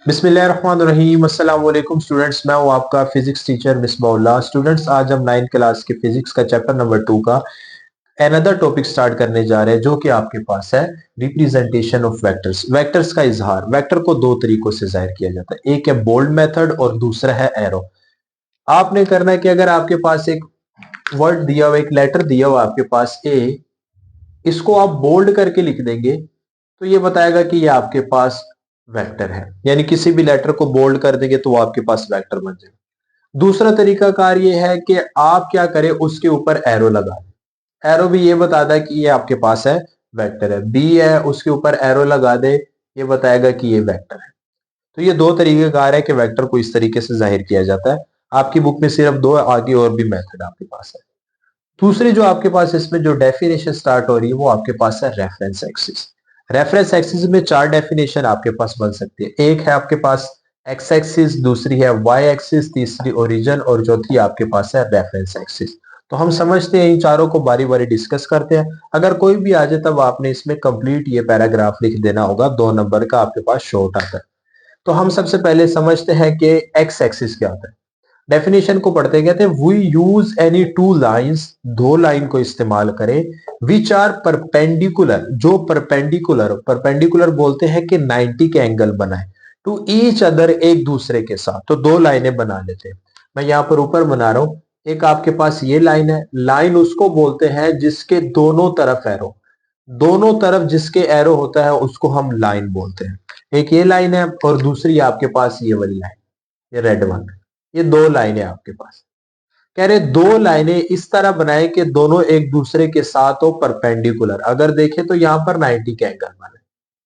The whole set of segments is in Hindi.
बिस्मिल्लाहिर्रहमानिर्रहीम। अस्सलाम वालेकुम स्टूडेंट्स, मैं हूं आपका फिजिक्स टीचर मिसबाउल्लाह। स्टूडेंट्स, आज हम 9th क्लास के फिजिक्स का चैप्टर नंबर 2 का अनदर टॉपिक स्टार्ट करने जा रहे हैं, जो कि आपके पास है रिप्रेजेंटेशन ऑफ वेक्टर्स। वेक्टर्स का इजहार, वेक्टर को दो तरीकों से जाहिर किया जाता है, एक है बोल्ड मेथड और दूसरा है एरो। आपने करना है कि अगर आपके पास एक वर्ड दिया हुआ, एक लेटर दिया हुआ आपके पास ए, इसको आप बोल्ड करके लिख देंगे तो ये बताएगा कि ये आपके पास वेक्टर है। यानी किसी भी लेटर को बोल्ड कर देंगे तो वो आपके पास वेक्टर बन जाएगा। दूसरा तरीका कार ये है कि आप क्या करें, उसके ऊपर एरो लगा दें। एरो भी ये बताता है कि ये आपके पास है वेक्टर है। बी है, उसके ऊपर एरो लगा दे, ये बताएगा कि ये वेक्टर है। तो ये दो तरीके कार है कि वेक्टर को इस तरीके से जाहिर किया जाता है। आपकी बुक में सिर्फ दो, आगे और भी मेथड आपके पास है। दूसरी जो आपके पास इसमें जो डेफिनेशन स्टार्ट हो रही है वो आपके पास है रेफरेंस एक्सिस। रेफरेंस एक्सिस में चार डेफिनेशन आपके पास बन सकती है। एक है आपके पास एक्स एक्सिस, दूसरी है वाई एक्सिस, तीसरी ओरिजिन और चौथी आपके पास है रेफरेंस एक्सिस। तो हम समझते हैं इन चारों को बारी बारी डिस्कस करते हैं। अगर कोई भी आ जाए तब आपने इसमें कंप्लीट ये पैराग्राफ लिख देना होगा, 2 नंबर का आपके पास शॉर्ट आता है। तो हम सबसे पहले समझते हैं कि एक्स एक्सिस क्या होता है। डेफिनेशन को पढ़ते कहते हैं we use any two lines, दो लाइन को इस्तेमाल करें, विच आर परपेंडिकुलर, जो परपेंडिकुलर, परपेंडिकुलर बोलते हैं कि 90 के एंगल बनाए, टू ईच अदर, एक दूसरे के साथ। तो दो लाइनें बना लेते हैं। मैं यहां पर ऊपर बना रहा हूं। एक आपके पास ये लाइन है, लाइन उसको बोलते हैं जिसके दोनों तरफ एरो, दोनों तरफ जिसके एरो होता है उसको हम लाइन बोलते हैं। एक ये लाइन है और दूसरी आपके पास ये वाली लाइन, ये रेड वन। ये दो लाइनें आपके पास, कह रहे दो लाइनें इस तरह बनाए कि दोनों एक दूसरे के साथ हो परपेंडिकुलर। अगर देखें तो यहां पर 90 का एंगल बना है,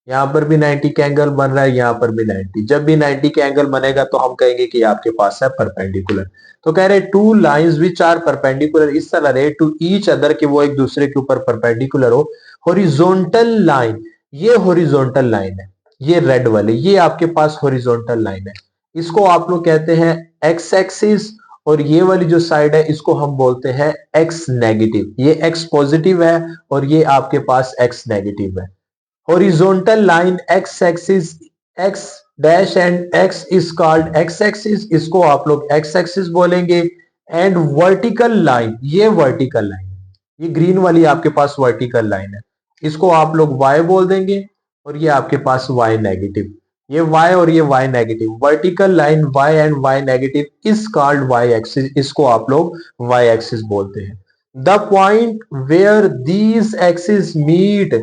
यहां पर भी 90 का एंगल बन रहा है, यहां पर भी 90। जब भी 90 का एंगल बनेगा तो हम कहेंगे कि आपके पास है परपेंडिकुलर। तो कह रहे two lines which are perpendicular, इस तरह रहे टू ईच अदर, कि वो एक दूसरे के ऊपर परपेंडिकुलर हो। हॉरिजॉन्टल लाइन, ये हॉरिजॉन्टल लाइन है, ये रेड वाली, ये आपके पास हॉरिजॉन्टल लाइन है। इसको आप लोग कहते हैं एक्स एक्सिस, और ये वाली जो साइड है इसको हम बोलते हैं एक्स नेगेटिव। ये एक्स पॉजिटिव है और ये आपके पास एक्स नेगेटिव है। Horizontal line x axis, x dash and x is called x axis, इसको आप लोग एक्स एक्सिस बोलेंगे। एंड वर्टिकल लाइन, ये वर्टिकल लाइन, ये ग्रीन वाली आपके पास वर्टिकल लाइन है, इसको आप लोग वाई बोल देंगे। और ये आपके पास वाई नेगेटिव, ये y और ये y negative, vertical line y and y negative is called y axis, इसको आप लोग y एक्सिस बोलते हैं। The point where these axis meet,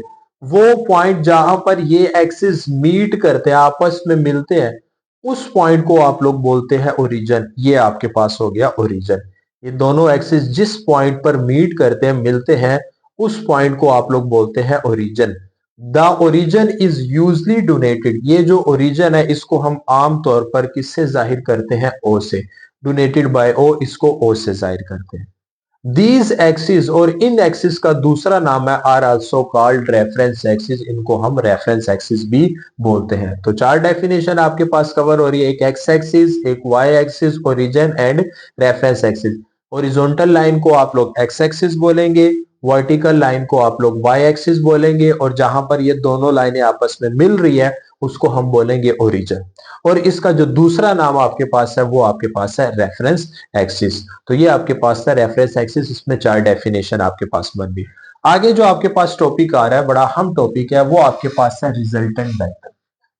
वो पॉइंट जहां पर ये एक्सिस मीट करते हैं, आपस में मिलते हैं, उस पॉइंट को आप लोग बोलते हैं ओरिजिन। ये आपके पास हो गया ओरिजिन। ये दोनों एक्सिस जिस पॉइंट पर मीट करते हैं, मिलते हैं, उस पॉइंट को आप लोग बोलते हैं origin. The origin is usually donated, ये जो ओरिजिन है इसको हम आम तौर पर किससे जाहिर करते हैं, ओ से। डोनेटेड बाय ओ, इसको ओ से जाहिर करते हैं। दीज एक्सिस, और इन एक्सिस का दूसरा नाम है are also called reference axis, इनको हम रेफरेंस एक्सिस भी बोलते हैं। तो चार डेफिनेशन आपके पास कवर हो रही है, एक एक्स एक्सिस, एक Y axis, origin and reference axis. Horizontal line को आप लोग एक्स एक्सिस बोलेंगे, वर्टिकल लाइन को आप लोग वाई एक्सिस बोलेंगे, और जहां पर ये दोनों लाइनें आपस में मिल रही है उसको हम बोलेंगे ओरिजिन। और इसका जो दूसरा नाम आपके पास है वो आपके पास है रेफरेंस एक्सिस। तो ये आपके पास था रेफरेंस एक्सिस, इसमें चार डेफिनेशन आपके पास बन गई। आगे जो आपके पास टॉपिक आ रहा है, बड़ा अहम टॉपिक है, वो आपके पास है रिजल्टेंट वेक्टर।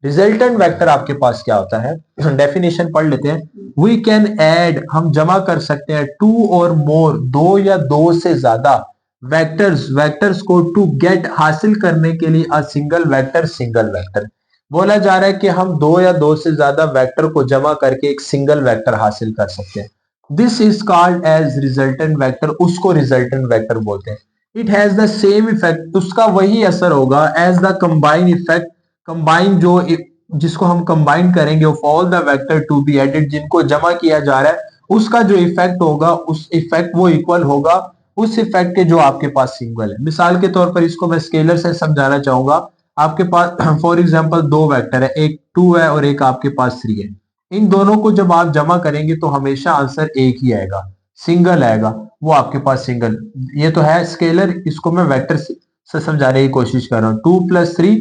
रिजल्टेंट वेक्टर आपके पास क्या होता है, डेफिनेशन पढ़ लेते हैं। वी कैन ऐड, हम जमा कर सकते हैं, टू और मोर, दो या दो से ज्यादा वेक्टर्स, वेक्टर्स को टू गेट, हासिल करने के लिए, a single vector, single vector. बोला जा रहा है कि हम दो या दो से ज्यादा वेक्टर को जमा करके एक सिंगल वेक्टर हासिल कर सकते हैं। This is called as resultant vector, उसको रिजल्टेंट वेक्टर बोलते हैं। It has the same effect, उसका वही असर होगा as the combine effect, combine जो, जिसको हम कंबाइन करेंगे of all the vector to be added, जिनको जमा किया जा रहा है, उसका जो इफेक्ट होगा, उस इफेक्ट वो इक्वल होगा उस इफेक्ट के जो आपके पास सिंगल है। मिसाल के तौर पर इसको मैं स्केलर से समझाना चाहूंगा। आपके पास फॉर एग्जांपल दो वेक्टर है, एक 2 है और एक आपके पास 3 है। इन दोनों को जब आप जमा करेंगे तो हमेशा आंसर एक ही आएगा, सिंगल आएगा, वो आपके पास सिंगल। ये तो है स्केलर, इसको मैं वेक्टर से समझाने की कोशिश कर रहा हूँ। 2 + 3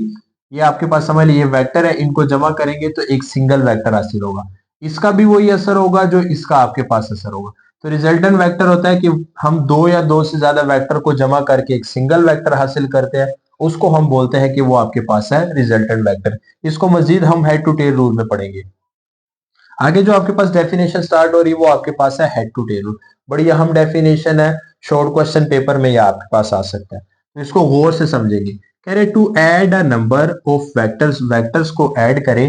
ये आपके पास समझ लीजिए वेक्टर है, इनको जमा करेंगे तो एक सिंगल वेक्टर हासिल होगा। इसका भी वही असर होगा जो इसका आपके पास असर होगा। तो रिजल्टेंट वेक्टर होता है कि हम दो या दो से ज्यादा वेक्टर को जमा करके एक सिंगल वेक्टर हासिल करते हैं, उसको हम बोलते हैं कि वो आपके पास है रिजल्टेंट वेक्टर। इसको मजीद हम हेड टू टेल रूल में पढ़ेंगे। आगे जो आपके पास डेफिनेशन स्टार्ट हो रही है वो आपके पास है हेड टू टेल रूल। बड़ी अहम डेफिनेशन है, शॉर्ट क्वेश्चन पेपर में यह आपके पास आ सकता है, तो इसको गौर से समझेंगे। कह रहे to add a number of vectors, vectors को ऐड करें,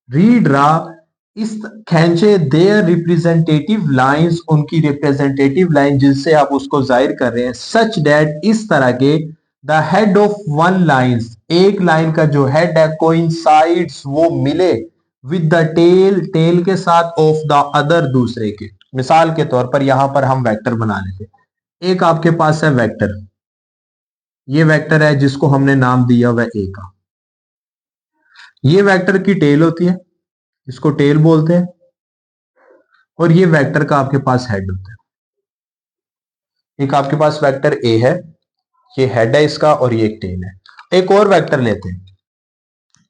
रीड्रा इस खींचे देयर रिप्रेजेंटेटिव लाइंस, उनकी रिप्रेजेंटेटिव लाइन जिनसे आप उसको जाहिर कर रहे हैं, सच दैट इस तरह के the head of one lines, एक लाइन का जो हेड है कोइंसाइड्स वो मिले विद द टेल, टेल के साथ ऑफ द अदर, दूसरे के। मिसाल के तौर पर यहां पर हम वेक्टर बना लेते, एक आपके पास है वेक्टर, ये वेक्टर है जिसको हमने नाम दिया हुआ ए का, ये वेक्टर की टेल होती है, इसको टेल बोलते हैं, और ये वेक्टर का आपके पास हेड होता है। एक आपके पास वेक्टर ए है, ये हेड है इसका, और ये एक टेल है। एक और वेक्टर लेते हैं,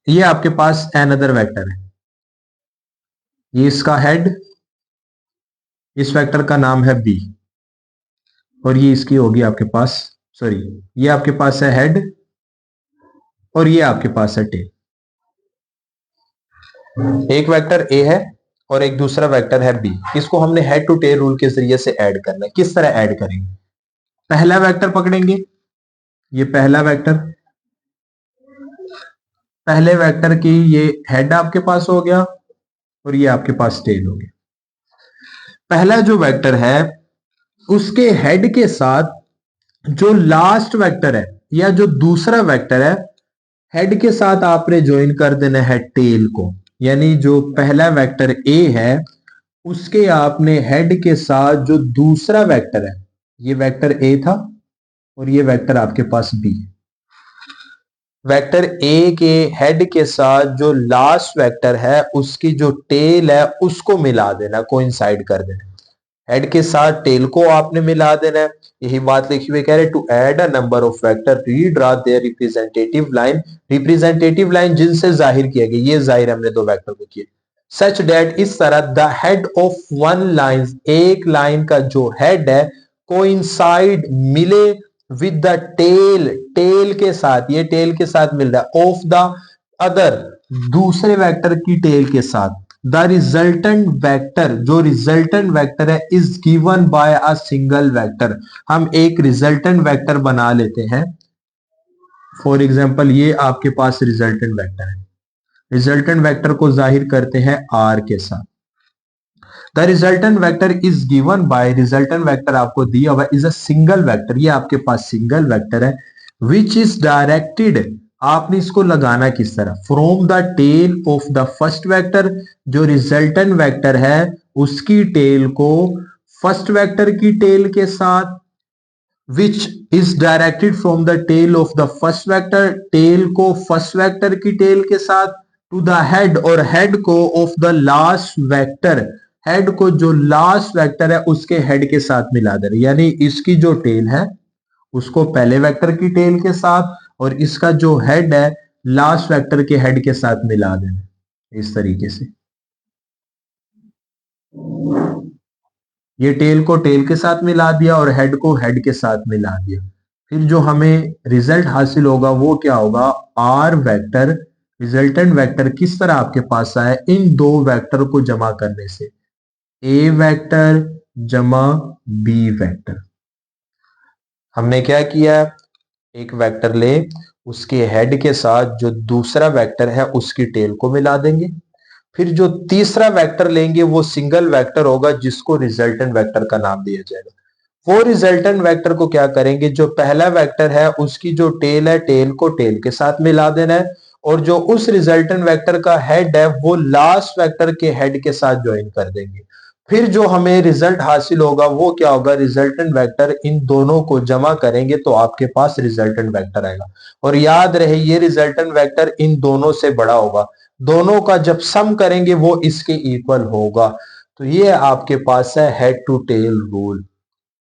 ये आपके पास अनदर वेक्टर है, ये इसका हेड, इस वेक्टर का नाम है बी, और ये इसकी होगी आपके पास, सॉरी, ये आपके पास है हेड और ये आपके पास है टेल। एक वेक्टर ए है और एक दूसरा वेक्टर है बी, इसको हमने हेड टू टेल रूल के जरिए से ऐड करना है। किस तरह ऐड करेंगे? पहला वेक्टर पकड़ेंगे, ये पहला वेक्टर, पहले वेक्टर की ये हेड आपके पास हो गया और ये आपके पास टेल हो गया। पहला जो वेक्टर है उसके हेड के साथ जो लास्ट वेक्टर है या जो दूसरा वेक्टर है, हेड के साथ आपने ज्वाइन कर देना है टेल को, यानी जो पहला वेक्टर ए है उसके आपने हेड के साथ जो दूसरा वेक्टर है, ये वेक्टर ए था और ये वेक्टर आपके पास बी है, वेक्टर ए के हेड के साथ जो लास्ट वेक्टर है उसकी जो टेल है उसको मिला देना, कोइंसाइड कर देना। हेड के साथ टेल को आपने मिला देना है, यही बात लिखी हुई कह रहे to add a number of vector redraw their representative line, representative line जिनसे जाहिर किया गया, ये जाहिर हमने दो वेक्टर को किया, सच दैट इस तरह the head of one line, एक लाइन का जो हेड है कोइंसाइड मिले विद द टेल, टेल के साथ, ये टेल के साथ मिल रहा है, ऑफ द अदर, दूसरे वेक्टर की टेल के साथ। द रिजल्टेंट वेक्टर, जो रिजल्टेंट वेक्टर है is given by a single vector, हम एक रिजल्टेंट वेक्टर बना लेते हैं। फॉर एग्जांपल ये आपके पास रिजल्टेंट वेक्टर है, रिजल्टेंट वेक्टर को जाहिर करते हैं आर के साथ। The resultant vector is given by, resultant vector आपको दिया हुआ इज अ सिंगल वेक्टर, ये आपके पास सिंगल वेक्टर है, विच इज डायरेक्टेड, आपने इसको लगाना किस तरह, from the tail of the first vector, जो रिजल्टेंट वेक्टर है उसकी टेल को फर्स्ट वेक्टर की टेल के साथ, which is directed from the tail of the first vector, tail को फर्स्ट वेक्टर की टेल के साथ, टू द हेड, और हेड को of the last vector, head को जो लास्ट वेक्टर है उसके हेड के साथ मिला दे रहे, यानी इसकी जो टेल है उसको पहले वेक्टर की टेल के साथ और इसका जो हेड है लास्ट वेक्टर के हेड के साथ मिला देना, इस तरीके से। ये टेल को टेल के साथ मिला दिया और हेड को हेड के साथ मिला दिया, फिर जो हमें रिजल्ट हासिल होगा वो क्या होगा, आर वेक्टर, रिजल्टेंट वेक्टर किस तरह आपके पास आए, इन दो वेक्टर को जमा करने से, ए वेक्टर जमा बी वेक्टर। हमने क्या किया, एक वेक्टर ले, उसके हेड के साथ जो दूसरा वेक्टर है उसकी टेल को मिला देंगे, फिर जो तीसरा वेक्टर लेंगे वो सिंगल वेक्टर होगा जिसको रिजल्टेंट वेक्टर का नाम दिया जाएगा। वो रिजल्टेंट वेक्टर को क्या करेंगे, जो पहला वेक्टर है उसकी जो टेल है टेल को टेल के साथ मिला देना है, और जो उस रिजल्टेंट वेक्टर का हेड है वो लास्ट वेक्टर के हेड के साथ ज्वाइन कर देंगे। फिर जो हमें रिजल्ट हासिल होगा वो क्या होगा, रिजल्टेंट वेक्टर, इन दोनों को जमा करेंगे तो आपके पास रिजल्टेंट वेक्टर आएगा। और याद रहे ये रिजल्टेंट वेक्टर इन दोनों से बड़ा होगा, दोनों का जब सम करेंगे वो इसके इक्वल होगा। तो ये आपके पास है हेड टू टेल रूल।